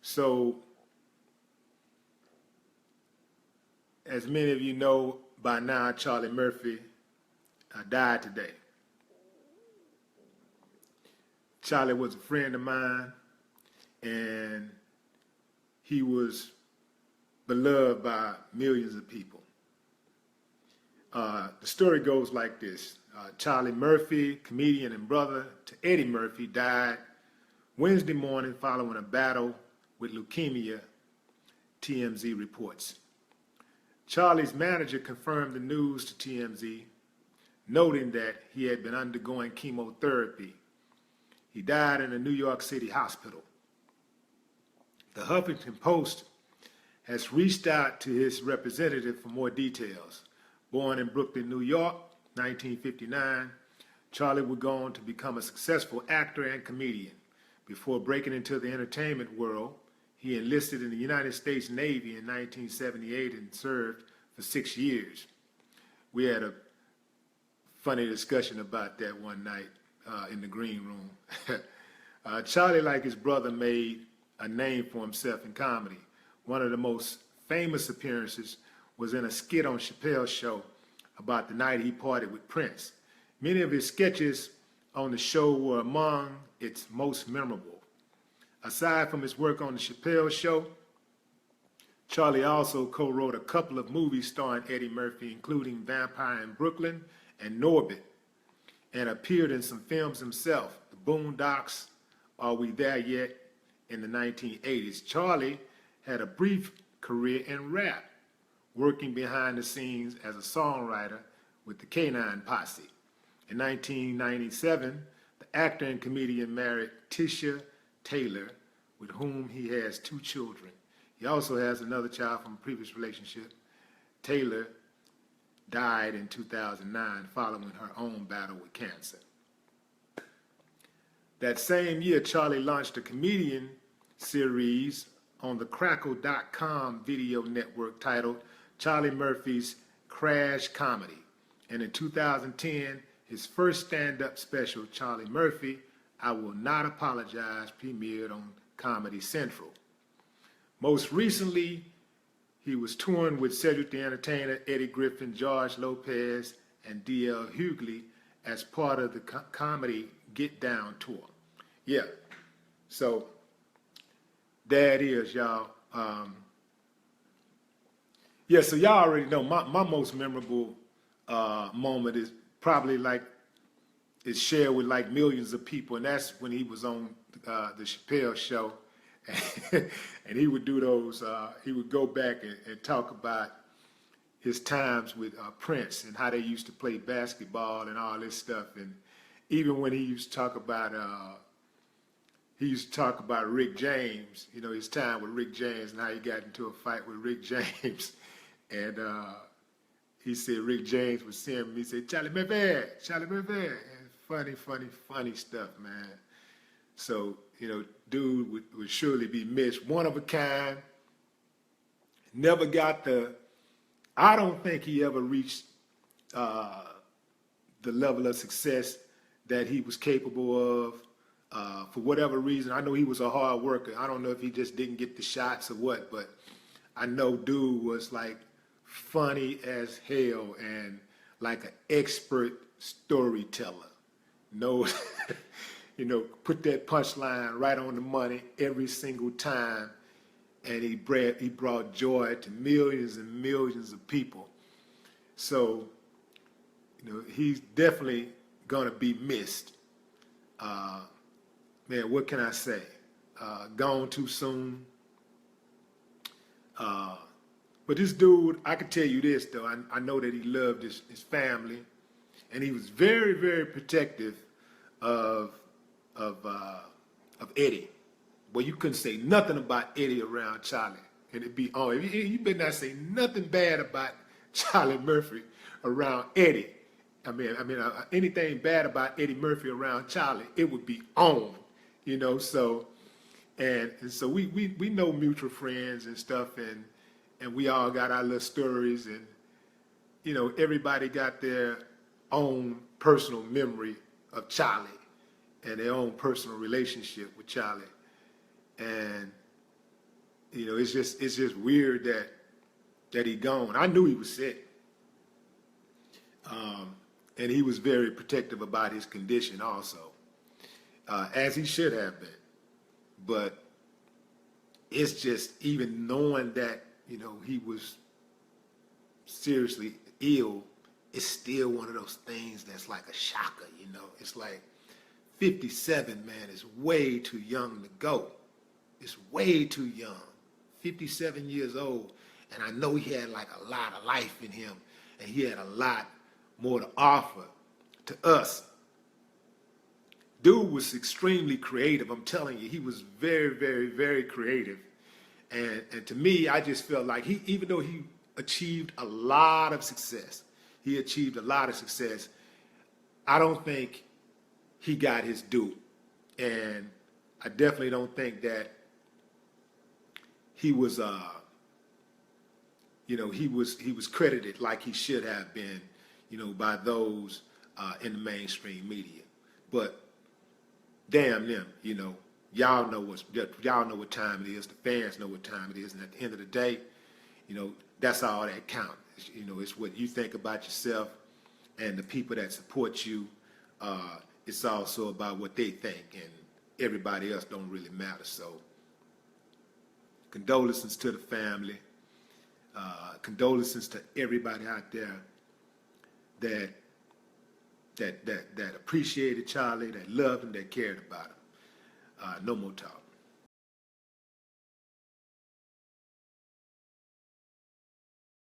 So, as many of you know by now, Charlie Murphy died today. Charlie was a friend of mine, and he was beloved by millions of people. The story goes like this. Charlie Murphy, comedian and brother to Eddie Murphy, died Wednesday morning following a battle with leukemia, TMZ reports. Charlie's manager confirmed the news to TMZ, noting that he had been undergoing chemotherapy. He died in a New York City hospital. The Huffington Post has reached out to his representative for more details. Born in Brooklyn, New York, 1959, Charlie would go on to become a successful actor and comedian. Before breaking into the entertainment world, he enlisted in the United States Navy in 1978 and served for 6 years. We had a funny discussion about that one night in the green room. Charlie, like his brother, made a name for himself in comedy. One of the most famous appearances was in a skit on Chappelle's show about the night he partied with Prince. Many of his sketches on the show were among its most memorable. Aside from his work on the Chappelle show, Charlie also co-wrote a couple of movies starring Eddie Murphy, including Vampire in Brooklyn and Norbit, and appeared in some films himself, The Boondocks, Are We There Yet, in the 1980s. Charlie had a brief career in rap, working behind the scenes as a songwriter with the K9 Posse. In 1997, the actor and comedian married Tisha Taylor, with whom he has 2 children. He also has another child from a previous relationship. Taylor died in 2009 following her own battle with cancer. That same year, Charlie launched a comedian series on the Crackle.com video network titled Charlie Murphy's Crash Comedy. And in 2010, his first stand-up special, Charlie Murphy, I Will Not Apologize, premiered on Comedy Central. Most recently, he was touring with Cedric the Entertainer, Eddie Griffin, George Lopez, and D.L. Hughley as part of the comedy Get Down tour. Yeah, so there it is, y'all. Yeah, so y'all already know my most memorable moment is probably like it's shared with like millions of people, and that's when he was on the Chappelle show, and he would do those. He would go back and talk about his times with Prince and how they used to play basketball and all this stuff, and even when he used to talk about Rick James, you know, his time with Rick James and how he got into a fight with Rick James. And he said Rick James would see him and he said, Charlie Murphy, Charlie Murphy. And funny stuff, man. So, you know, dude would surely be missed. One of a kind. Never got I don't think he ever reached the level of success that he was capable of. For whatever reason, I know he was a hard worker. I don't know if he just didn't get the shots or what, but I know dude was like funny as hell and like an expert storyteller. No, you know, put that punchline right on the money every single time, and he brought joy to millions and millions of people. So, you know, he's definitely gonna be missed. Man, what can I say? Gone too soon. But this dude, I can tell you this though. I know that he loved his family, and he was very, very protective of Eddie. Well, you couldn't say nothing about Eddie around Charlie, and it'd be on. You better not say nothing bad about Charlie Murphy around Eddie. I mean, anything bad about Eddie Murphy around Charlie, it would be on. You know, so and so we know mutual friends and stuff, and we all got our little stories, and you know, everybody got their own personal memory of Charlie and their own personal relationship with Charlie. And You know, it's just weird that he gone. I knew he was sick, and he was very protective about his condition also, as he should have been. But it's just even knowing that, you know, he was seriously ill, it's still one of those things that's like a shocker, you know. It's like 57, man, is way too young to go. It's way too young. 57 years old, and I know he had like a lot of life in him, and he had a lot more to offer to us. Dude was extremely creative. I'm telling you, he was very, very, very creative. And to me, I just felt like even though he achieved a lot of success, I don't think he got his due. And I definitely don't think that he was, he was credited like he should have been, you know, by those in the mainstream media. But damn them, you know, y'all know what time it is. The fans know what time it is, and at the end of the day, you know, that's all that counts. You know, it's what you think about yourself and the people that support you. It's also about what they think, and everybody else don't really matter. So, condolences to the family. Condolences to everybody out there that appreciated Charlie, that loved him, that cared about him. No more talk.